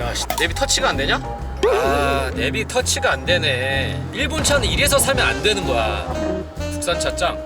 야, 내비 터치가 안 되냐? 아, 내비 터치가 안 되네. 일본 차는 이래서 사면 안 되는 거야. 국산차 짱.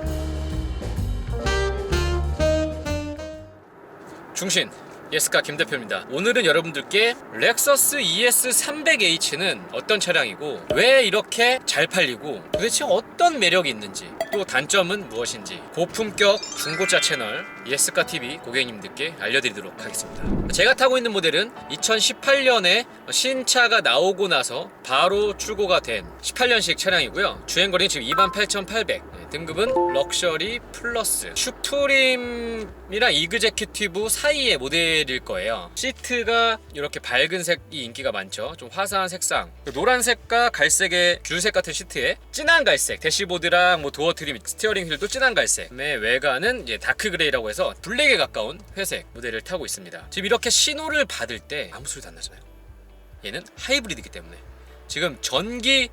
중신 예스카 김 대표입니다. 오늘은 여러분들께 렉서스 ES300H는 어떤 차량이고 왜 이렇게 잘 팔리고 도대체 어떤 매력이 있는지, 또 단점은 무엇인지 고품격 중고차 채널 예스카 TV 고객님들께 알려드리도록 하겠습니다. 제가 타고 있는 모델은 2018년에 신차가 나오고 나서 바로 출고가 된 18년식 차량이고요. 주행거리는 지금 28,800, 등급은 럭셔리 플러스, 슈프림이랑 이그제큐티브 사이의 모델일 거예요. 시트가 이렇게 밝은 색이 인기가 많죠. 좀 화사한 색상, 노란색과 갈색의 귤색 같은 시트에 진한 갈색, 대시보드랑 뭐 도어 트림, 스티어링 휠도 진한 갈색, 외관은 이제 다크 그레이라고 해서 블랙에 가까운 회색 모델을 타고 있습니다. 지금 이렇게 신호를 받을 때 아무 소리도 안 나잖아요. 얘는 하이브리드이기 때문에 지금 전기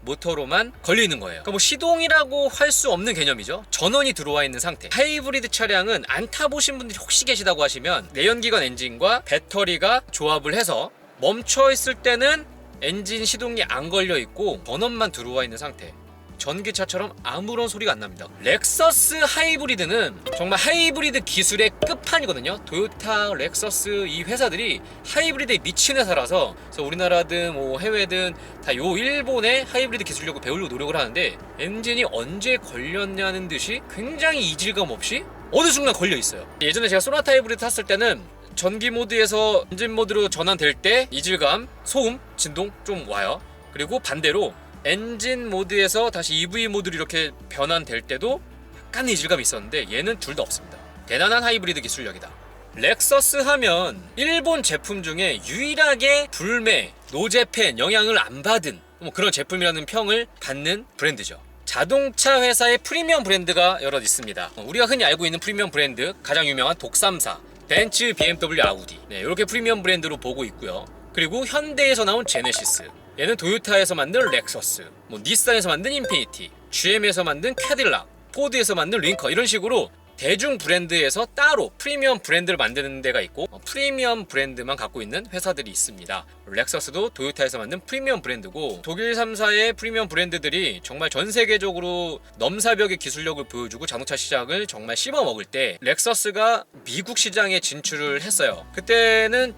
모터로만 걸려있는 거예요. 그러니까 뭐 시동이라고 할 수 없는 개념이죠. 전원이 들어와 있는 상태. 하이브리드 차량은 안 타보신 분들이 혹시 계시다고 하시면 내연기관 엔진과 배터리가 조합을 해서 멈춰있을 때는 엔진 시동이 안 걸려있고 전원만 들어와 있는 상태. 전기차처럼 아무런 소리가 안 납니다. 렉서스 하이브리드는 정말 하이브리드 기술의 끝판이거든요. 토요타, 렉서스 이 회사들이 하이브리드에 미친 회사라서, 그래서 우리나라든 뭐 해외든 다 요 일본의 하이브리드 기술력을 배우려고 노력을 하는데 엔진이 언제 걸렸냐는 듯이 굉장히 이질감 없이 어느 순간 걸려 있어요. 예전에 제가 소나타 하이브리드 탔을 때는 전기 모드에서 엔진 모드로 전환될 때 이질감, 소음, 진동 좀 와요. 그리고 반대로 엔진 모드에서 다시 EV 모드로 이렇게 변환될 때도 약간의 이질감이 있었는데 얘는 둘 다 없습니다. 대단한 하이브리드 기술력이다. 렉서스 하면 일본 제품 중에 유일하게 불매, 노재팬 영향을 안 받은 뭐 그런 제품이라는 평을 받는 브랜드죠. 자동차 회사의 프리미엄 브랜드가 여럿 있습니다. 우리가 흔히 알고 있는 프리미엄 브랜드, 가장 유명한 독삼사, 벤츠, BMW, 아우디, 이렇게 프리미엄 브랜드로 보고 있고요. 그리고 현대에서 나온 제네시스, 얘는 도요타에서 만든 렉서스, 뭐 닛산에서 만든 인피니티, GM에서 만든 캐딜락, 포드에서 만든 링커, 이런 식으로 대중 브랜드에서 따로 프리미엄 브랜드를 만드는 데가 있고 프리미엄 브랜드만 갖고 있는 회사들이 있습니다. 렉서스도 도요타에서 만든 프리미엄 브랜드고, 독일 3사의 프리미엄 브랜드들이 정말 전 세계적으로 넘사벽의 기술력을 보여주고 자동차 시장을 정말 씹어먹을 때 렉서스가 미국 시장에 진출을 했어요. 그때는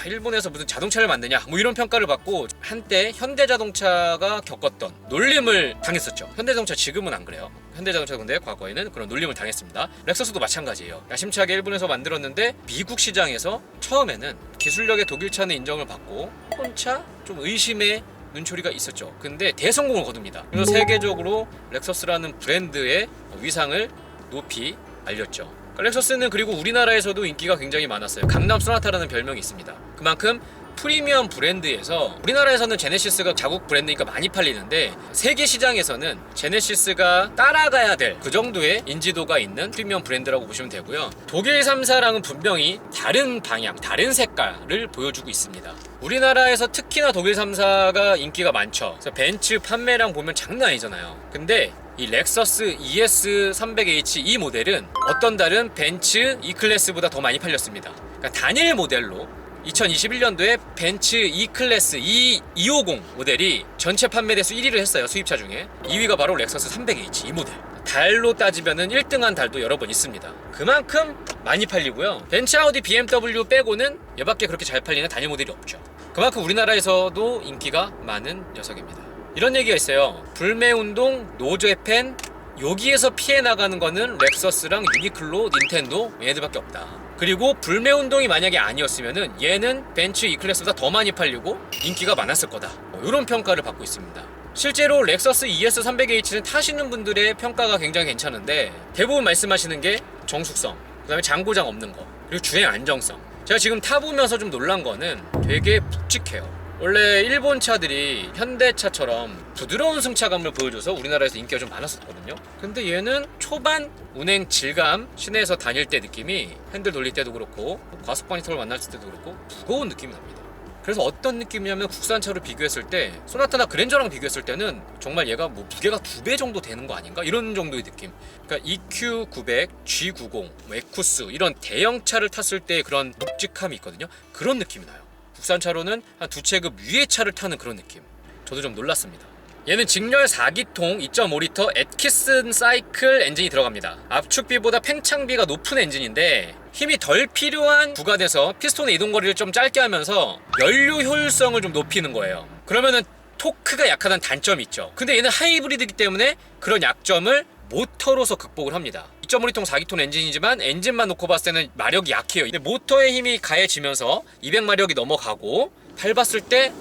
일본에서 무슨 자동차를 만드냐 뭐 이런 평가를 받고 한때 현대자동차가 겪었던 놀림을 당했었죠. 현대자동차 지금은 안 그래요. 현대자동차 근데 과거에는 그런 놀림을 당했습니다. 렉서스도 마찬가지예요. 야심차게 일본에서 만들었는데 미국 시장에서 처음에는 기술력의 독일차는 인정을 받고 일본차 좀 의심의 눈초리가 있었죠. 근데 대성공을 거둡니다. 그래서 세계적으로 렉서스라는 브랜드의 위상을 높이 알렸죠. 렉서스는 그리고 우리나라에서도 인기가 굉장히 많았어요. 강남 소나타라는 별명이 있습니다. 그만큼 프리미엄 브랜드에서 우리나라에서는 제네시스가 자국 브랜드니까 많이 팔리는데 세계 시장에서는 제네시스가 따라가야 될 그 정도의 인지도가 있는 프리미엄 브랜드라고 보시면 되고요. 독일 3사랑은 분명히 다른 방향, 다른 색깔을 보여주고 있습니다. 우리나라에서 특히나 독일 3사가 인기가 많죠. 그래서 벤츠 판매량 보면 장난 아니잖아요. 근데 이 렉서스 ES300H 이 모델은 어떤 달은 벤츠 E클래스보다 더 많이 팔렸습니다. 그러니까 단일 모델로 2021년도에 벤츠 E클래스 E250 모델이 전체 판매 대수 1위를 했어요. 수입차 중에 2위가 바로 렉서스 300H 이 모델. 달로 따지면은 1등한 달도 여러 번 있습니다. 그만큼 많이 팔리고요. 벤츠, 아우디, BMW 빼고는 얘밖에 그렇게 잘 팔리는 단일 모델이 없죠. 그만큼 우리나라에서도 인기가 많은 녀석입니다. 이런 얘기가 있어요. 불매운동, 노재팬, 여기에서 피해 나가는 거는 렉서스랑 유니클로, 닌텐도 얘네들밖에 없다. 그리고 불매운동이 만약에 아니었으면은 얘는 벤츠 E클래스보다 더 많이 팔리고 인기가 많았을 거다. 이런 평가를 받고 있습니다. 실제로 렉서스 ES300H는 타시는 분들의 평가가 굉장히 괜찮은데 대부분 말씀하시는 게 정숙성, 그 다음에 장고장 없는 거, 그리고 주행 안정성. 제가 지금 타보면서 좀 놀란 거는 되게 묵직해요. 원래 일본 차들이 현대차처럼 부드러운 승차감을 보여줘서 우리나라에서 인기가 좀 많았었거든요. 근데 얘는 초반 운행 질감, 시내에서 다닐 때 느낌이 핸들 돌릴 때도 그렇고 과속 모니터를 만났을 때도 그렇고 무거운 느낌이 납니다. 그래서 어떤 느낌이냐면 국산차로 비교했을 때 소나타나 그랜저랑 비교했을 때는 정말 얘가 뭐 무게가 2배 정도 되는 거 아닌가? 이런 정도의 느낌. 그러니까 EQ900, G90, 뭐 에쿠스 이런 대형차를 탔을 때 그런 묵직함이 있거든요. 그런 느낌이 나요. 국산차로는 한 2체급 위의 차를 타는 그런 느낌. 저도 좀 놀랐습니다. 얘는 직렬 4기통 2.5L 애트키슨 사이클 엔진이 들어갑니다. 압축비보다 팽창비가 높은 엔진인데 힘이 덜 필요한 구간에서 피스톤의 이동거리를 좀 짧게 하면서 연료 효율성을 좀 높이는 거예요. 그러면은 토크가 약하다는 단점이 있죠. 근데 얘는 하이브리드이기 때문에 그런 약점을 모터로서 극복을 합니다. 2.5L통 4기통 엔진이지만 엔진만 놓고 봤을 때는 마력이 약해요. 근데 모터의 힘이 가해지면서 200마력이 넘어가고 밟았을 때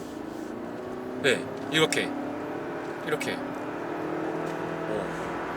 이렇게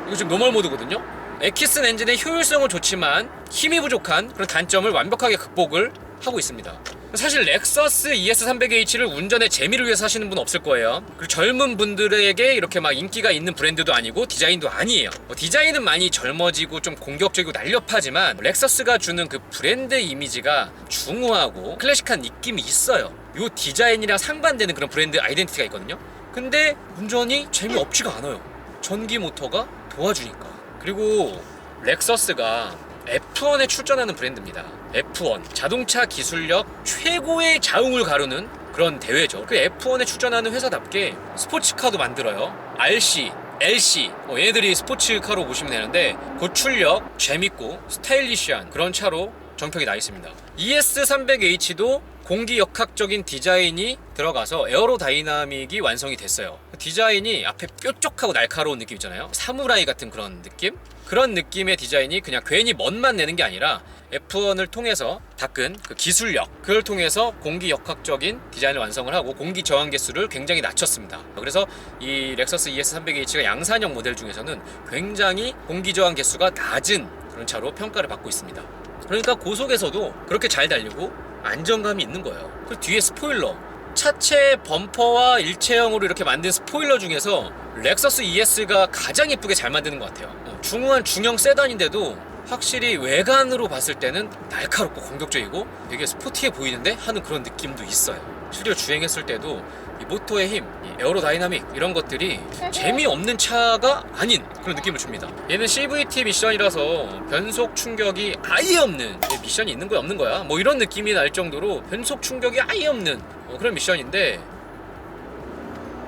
이거 지금 노멀 모드거든요. 에키슨 엔진의 효율성은 좋지만 힘이 부족한 그런 단점을 완벽하게 극복을 하고 있습니다. 사실 렉서스 ES300H를 운전의 재미를 위해서 사시는 분 없을 거예요. 그리고 젊은 분들에게 이렇게 막 인기가 있는 브랜드도 아니고 디자인도 아니에요. 디자인은 많이 젊어지고 좀 공격적이고 날렵하지만 렉서스가 주는 그 브랜드 이미지가 중후하고 클래식한 느낌이 있어요. 요 디자인이랑 상반되는 그런 브랜드 아이덴티티가 있거든요. 근데 운전이 재미없지가 않아요. 전기 모터가 도와주니까. 그리고 렉서스가 F1에 출전하는 브랜드입니다. F1 자동차 기술력 최고의 자웅을 가르는 그런 대회죠. 그 F1에 출전하는 회사답게 스포츠카도 만들어요. RC, LC 얘네들이 스포츠카로 보시면 되는데 고출력, 재밌고 스타일리시한 그런 차로 정평이 나 있습니다. ES300H도 공기역학적인 디자인이 들어가서 에어로다이나믹이 완성이 됐어요. 디자인이 앞에 뾰족하고 날카로운 느낌 있잖아요. 사무라이 같은 그런 느낌? 그런 느낌의 디자인이 그냥 괜히 멋만 내는 게 아니라 F1을 통해서 닦은 그 기술력, 그걸 통해서 공기역학적인 디자인을 완성을 하고 공기 저항 개수를 굉장히 낮췄습니다. 그래서 이 렉서스 ES300H가 양산형 모델 중에서는 굉장히 공기 저항 개수가 낮은 그런 차로 평가를 받고 있습니다. 그러니까 고속에서도 그렇게 잘 달리고 안정감이 있는 거예요. 그리고 뒤에 스포일러, 차체 범퍼와 일체형으로 이렇게 만든 스포일러 중에서 렉서스 ES가 가장 예쁘게 잘 만드는 것 같아요. 중후한 중형 세단인데도 확실히 외관으로 봤을 때는 날카롭고 공격적이고 되게 스포티해 보이는데 하는 그런 느낌도 있어요. 실제로 주행했을 때도 이 모터의 힘, 이 에어로다이나믹 이런 것들이 재미없는 차가 아닌 그런 느낌을 줍니다. 얘는 CVT 미션이라서 변속 충격이 아예 없는, 미션이 있는 거야 없는 거야 뭐 이런 느낌이 날 정도로 변속 충격이 아예 없는 그런 미션인데,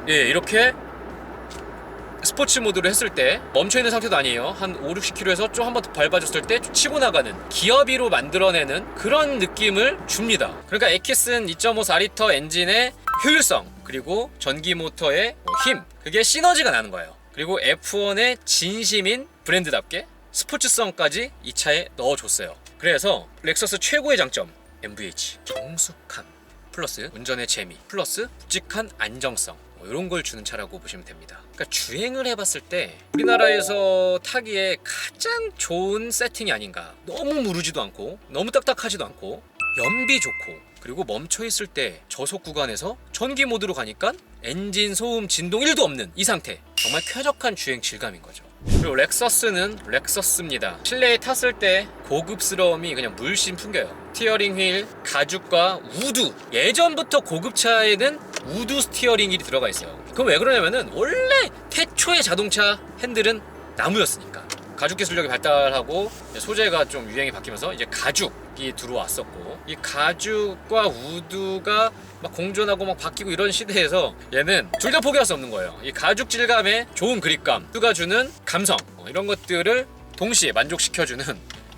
이렇게 스포츠 모드로 했을 때 멈춰있는 상태도 아니에요. 한 5, 60km에서 좀 한 번 더 밟아줬을 때 치고 나가는 기어비로 만들어내는 그런 느낌을 줍니다. 그러니까 에키슨 2.5 4리터 엔진의 효율성, 그리고 전기 모터의 힘, 그게 시너지가 나는 거예요. 그리고 F1의 진심인 브랜드답게 스포츠성까지 이 차에 넣어줬어요. 그래서 렉서스 최고의 장점, MVH 정숙함 플러스 운전의 재미 플러스 묵직한 안정성, 이런 걸 주는 차라고 보시면 됩니다. 그러니까 주행을 해봤을 때 우리나라에서 타기에 가장 좋은 세팅이 아닌가. 너무 무르지도 않고 너무 딱딱하지도 않고 연비 좋고, 그리고 멈춰있을 때 저속 구간에서 전기 모드로 가니까 엔진 소음 진동 1도 없는 이 상태, 정말 쾌적한 주행 질감인 거죠. 그리고 렉서스는 렉서스입니다. 실내에 탔을 때 고급스러움이 그냥 물씬 풍겨요. 스티어링 휠, 가죽과 우드, 예전부터 고급차에는 우드 스티어링 휠이 들어가 있어요. 그럼 왜 그러냐면은 원래 태초의 자동차 핸들은 나무였으니까. 가죽 기술력이 발달하고 소재가 좀 유행이 바뀌면서 이제 가죽이 들어왔었고, 이 가죽과 우드가 막 공존하고 막 바뀌고 이런 시대에서 얘는 둘 다 포기할 수 없는 거예요. 이 가죽 질감의 좋은 그립감, 우드가 주는 감성, 이런 것들을 동시에 만족시켜주는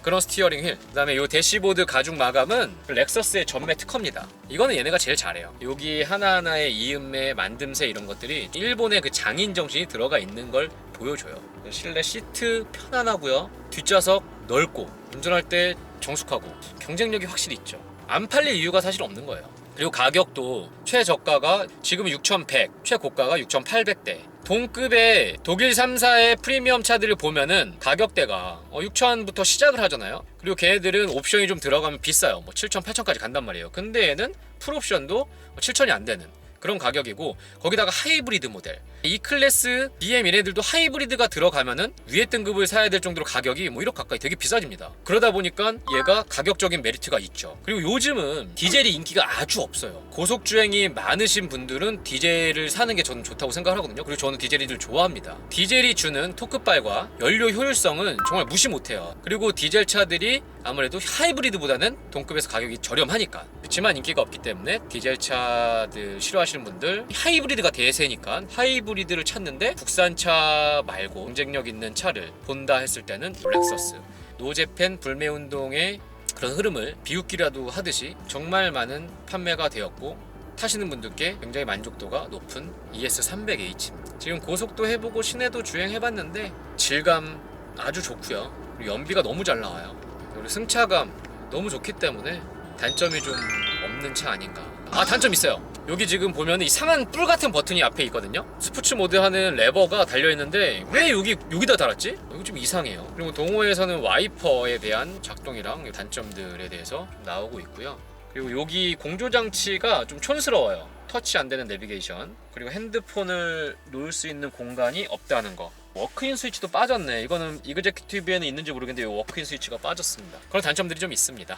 그런 스티어링 휠, 그 다음에 이 대시보드 가죽 마감은 렉서스의 전매 특허입니다. 이거는 얘네가 제일 잘해요. 여기 하나하나의 이음매, 만듦새 이런 것들이 일본의 그 장인 정신이 들어가 있는 걸 보여줘요. 실내 시트 편안하고요, 뒷좌석 넓고 운전할 때 정숙하고 경쟁력이 확실히 있죠. 안 팔릴 이유가 사실 없는 거예요. 그리고 가격도 최저가가 지금 6,100, 최고가가 6,800대. 동급의 독일 3사의 프리미엄 차들을 보면은 가격대가 6,000부터 시작을 하잖아요. 그리고 걔네들은 옵션이 좀 들어가면 비싸요. 뭐 7,000, 8,000까지 간단 말이에요. 근데 얘는 풀옵션도 7,000이 안 되는 그런 가격이고, 거기다가 하이브리드 모델, E클래스, BM 얘네들도 하이브리드가 들어가면은 위에 등급을 사야 될 정도로 가격이 뭐 1억 가까이 되게 비싸집니다. 그러다 보니까 얘가 가격적인 메리트가 있죠. 그리고 요즘은 디젤이 인기가 아주 없어요. 고속주행이 많으신 분들은 디젤을 사는 게 저는 좋다고 생각하거든요. 그리고 저는 디젤이들 좋아합니다. 디젤이 주는 토크발과 연료 효율성은 정말 무시 못해요. 그리고 디젤 차들이 아무래도 하이브리드보다는 동급에서 가격이 저렴하니까. 그렇지만 인기가 없기 때문에 디젤 차들 싫어하시는 분들, 하이브리드가 대세니까 하이브리드를 찾는데 국산차 말고 경쟁력 있는 차를 본다 했을 때는 렉서스, 노재팬 불매운동의 그런 흐름을 비웃기라도 하듯이 정말 많은 판매가 되었고 타시는 분들께 굉장히 만족도가 높은 ES300H입니다. 지금 고속도 해보고 시내도 주행해봤는데 질감 아주 좋고요. 그리고 연비가 너무 잘 나와요. 그리고 승차감 너무 좋기 때문에 단점이 좀 없는 차 아닌가. 아, 단점 있어요. 여기 지금 보면 이상한 뿔 같은 버튼이 앞에 있거든요. 스포츠 모드 하는 레버가 달려있는데 왜 여기다 달았지? 이거 좀 이상해요. 그리고 동호회에서는 와이퍼에 대한 작동이랑 단점들에 대해서 나오고 있고요. 그리고 여기 공조장치가 좀 촌스러워요. 터치 안 되는 내비게이션, 그리고 핸드폰을 놓을 수 있는 공간이 없다는 거. 워크인 스위치도 빠졌네. 이거는 이그제큐티브에는 있는지 모르겠는데 이 워크인 스위치가 빠졌습니다. 그런 단점들이 좀 있습니다.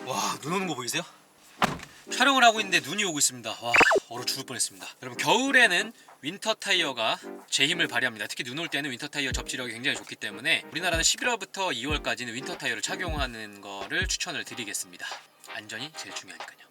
와, 눈 오는 거 보이세요? 촬영을 하고 있는데 눈이 오고 있습니다. 와, 얼어 죽을 뻔했습니다. 여러분, 겨울에는 윈터 타이어가 제 힘을 발휘합니다. 특히 눈 올 때는 윈터 타이어 접지력이 굉장히 좋기 때문에 우리나라는 11월부터 2월까지는 윈터 타이어를 착용하는 거를 추천을 드리겠습니다. 안전이 제일 중요하니까요.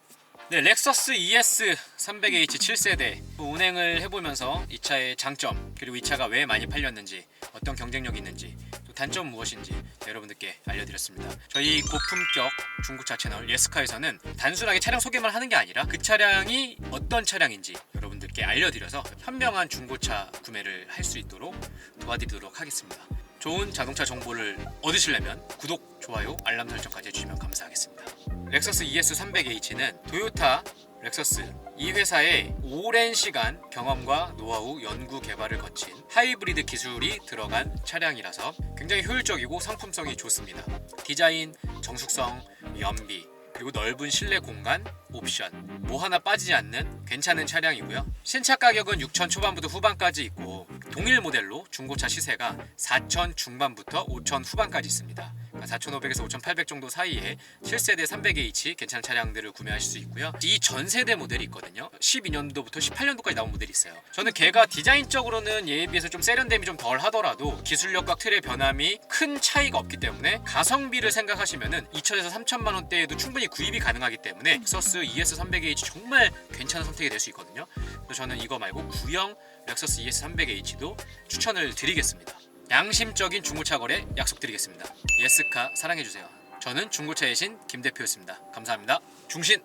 네, 렉서스 ES300H 7세대 운행을 해보면서 이 차의 장점, 그리고 이 차가 왜 많이 팔렸는지, 어떤 경쟁력이 있는지, 또 단점 무엇인지 여러분들께 알려드렸습니다. 저희 고품격 중고차 채널 예스카에서는 단순하게 차량 소개만 하는 게 아니라 그 차량이 어떤 차량인지 여러분들께 알려드려서 현명한 중고차 구매를 할 수 있도록 도와드리도록 하겠습니다. 좋은 자동차 정보를 얻으시려면 구독, 좋아요, 알람 설정까지 해주시면 감사하겠습니다. 렉서스 ES300H는 토요타, 렉서스 이 회사의 오랜 시간 경험과 노하우, 연구 개발을 거친 하이브리드 기술이 들어간 차량이라서 굉장히 효율적이고 상품성이 좋습니다. 디자인, 정숙성, 연비, 그리고 넓은 실내 공간, 옵션 뭐 하나 빠지지 않는 괜찮은 차량이고요. 신차 가격은 6천 초반부터 후반까지 있고 동일 모델로 중고차 시세가 4천 중반부터 5천 후반까지 있습니다. 4,500에서 5,800 정도 사이에 7세대 300H 괜찮은 차량들을 구매하실 수 있고요. 이 전세대 모델이 있거든요. 12년도부터 18년도까지 나온 모델이 있어요. 저는 걔가 디자인적으로는 얘에 비해서 좀 세련됨이 좀 덜 하더라도 기술력과 틀의 변함이 큰 차이가 없기 때문에 가성비를 생각하시면은 2천에서 3천만 원대에도 충분히 구입이 가능하기 때문에 렉서스 ES300H 정말 괜찮은 선택이 될 수 있거든요. 그래서 저는 이거 말고 구형 렉서스 ES300H도 추천을 드리겠습니다. 양심적인 중고차 거래 약속드리겠습니다. 예스카 사랑해주세요. 저는 중고차의 신 김 대표였습니다. 감사합니다. 중신!